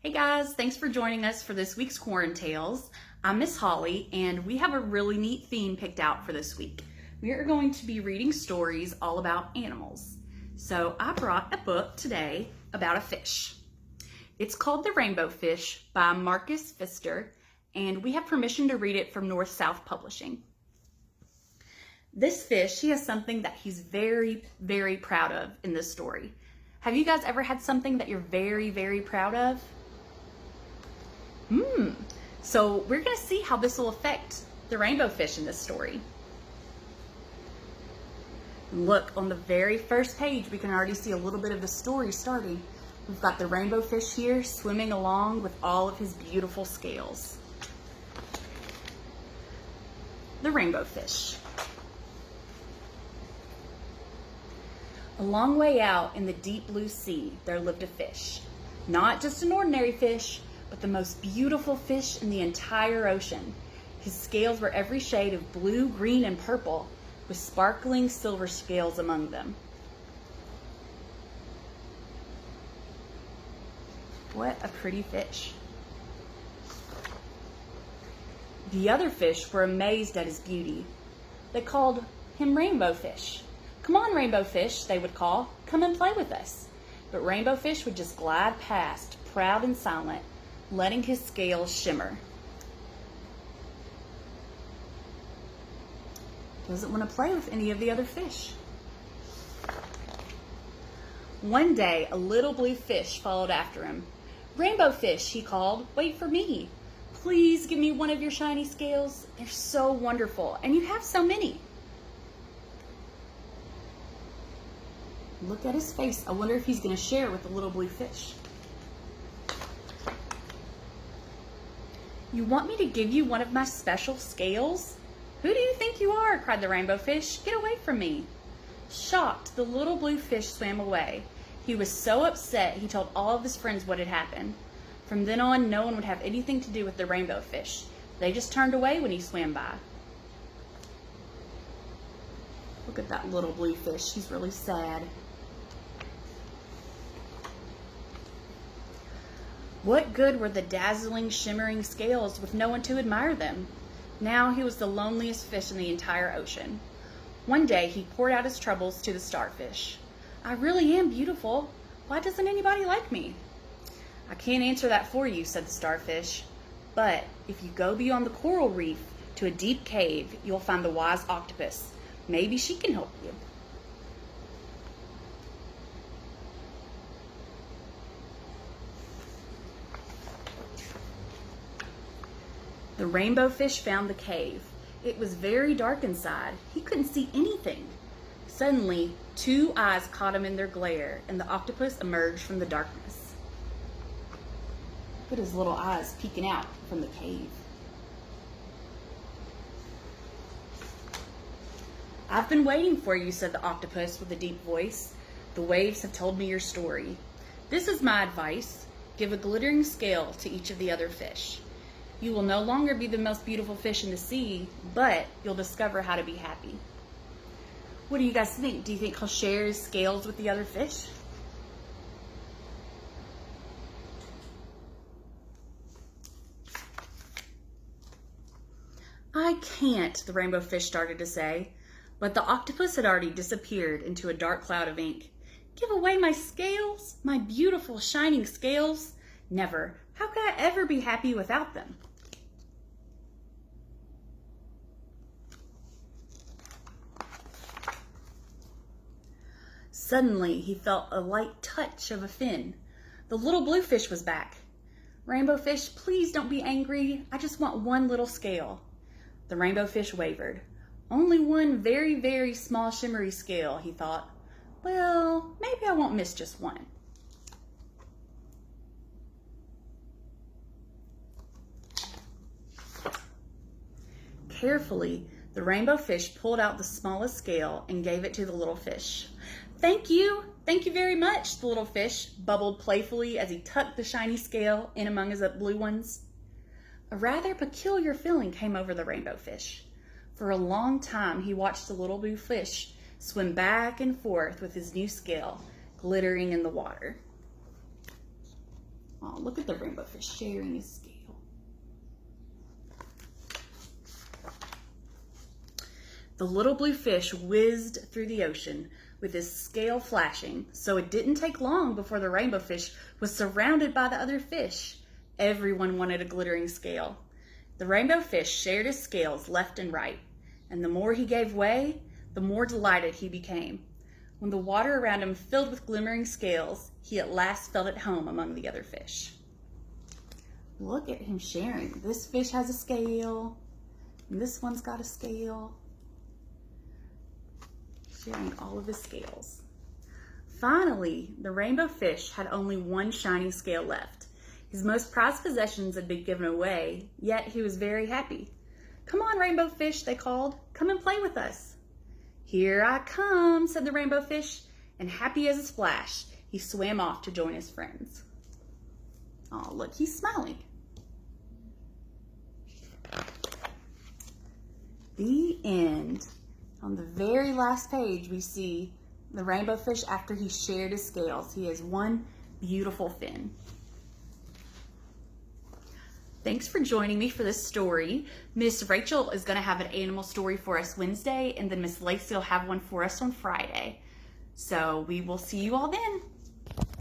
Hey guys, thanks for joining us for this week's QuaranTALES. I'm Miss Holly, and we have a really neat theme picked out for this week. We are going to be reading stories all about animals. So I brought a book today about a fish. It's called The Rainbow Fish by Marcus Pfister, and we have permission to read it from North South Publishing. This fish, he has something that he's very, very proud of in this story. Have you guys ever had something that you're very, very proud of? So we're going to see how this will affect the rainbow fish in this story. Look, on the very first page, we can already see a little bit of the story starting. We've got the rainbow fish here swimming along with all of his beautiful scales. The rainbow fish. A long way out in the deep blue sea, there lived a fish. Not just an ordinary fish, but the most beautiful fish in the entire ocean. His scales were every shade of blue, green, and purple, with sparkling silver scales among them. What a pretty fish. The other fish were amazed at his beauty. They called him Rainbow Fish. "Come on, Rainbow Fish," they would call. "Come and play with us." But Rainbow Fish would just glide past, proud and silent, letting his scales shimmer. Doesn't want to play with any of the other fish. One day, a little blue fish followed after him. "Rainbow Fish," he called, "wait for me. Please give me one of your shiny scales. They're so wonderful, and you have so many." Look at his face. I wonder if he's going to share with the little blue fish. "You want me to give you one of my special scales? Who do you think you are?" cried the rainbow fish. "Get away from me." Shocked, the little blue fish swam away. He was so upset he told all of his friends what had happened. From then on, no one would have anything to do with the rainbow fish. They just turned away when he swam by. Look at that little blue fish. He's really sad. What good were the dazzling, shimmering scales with no one to admire them? Now he was the loneliest fish in the entire ocean. One day he poured out his troubles to the starfish. "I really am beautiful. Why doesn't anybody like me?" "I can't answer that for you," said the starfish. "But if you go beyond the coral reef to a deep cave, you'll find the wise octopus. Maybe she can help you." The rainbow fish found the cave. It was very dark inside. He couldn't see anything. Suddenly, two eyes caught him in their glare, and the octopus emerged from the darkness. Look at his little eyes peeking out from the cave. "I've been waiting for you," said the octopus with a deep voice. "The waves have told me your story. This is my advice. Give a glittering scale to each of the other fish. You will no longer be the most beautiful fish in the sea, but you'll discover how to be happy." What do you guys think? Do you think he'll share his scales with the other fish? "I can't," the rainbow fish started to say, but the octopus had already disappeared into a dark cloud of ink. "Give away my scales? My beautiful shining scales? Never. How could I ever be happy without them?" Suddenly, he felt a light touch of a fin. The little blue fish was back. "Rainbow fish, please don't be angry. I just want one little scale." The rainbow fish wavered. "Only one very, very small shimmery scale," he thought. "Well, maybe I won't miss just one." Carefully, the rainbow fish pulled out the smallest scale and gave it to the little fish. "Thank you. Thank you very much," the little fish bubbled playfully as he tucked the shiny scale in among his blue ones. A rather peculiar feeling came over the rainbow fish. For a long time, he watched the little blue fish swim back and forth with his new scale glittering in the water. Oh, look at the rainbow fish sharing his scale. The little blue fish whizzed through the ocean with his scale flashing, so it didn't take long before the rainbow fish was surrounded by the other fish. Everyone wanted a glittering scale. The rainbow fish shared his scales left and right, and the more he gave way, the more delighted he became. When the water around him filled with glimmering scales, he at last felt at home among the other fish. Look at him sharing. This fish has a scale, and this one's got a scale. Sharing all of his scales. Finally, the rainbow fish had only one shiny scale left. His most prized possessions had been given away, yet he was very happy. "Come on, rainbow fish," they called. "Come and play with us." "Here I come," said the rainbow fish, and happy as a splash, he swam off to join his friends. Oh, look, he's smiling. The end. On the very last page, we see the rainbow fish after he shared his scales. He has one beautiful fin. Thanks for joining me for this story. Miss Rachel is going to have an animal story for us Wednesday, and then Miss Lacey will have one for us on Friday. So we will see you all then.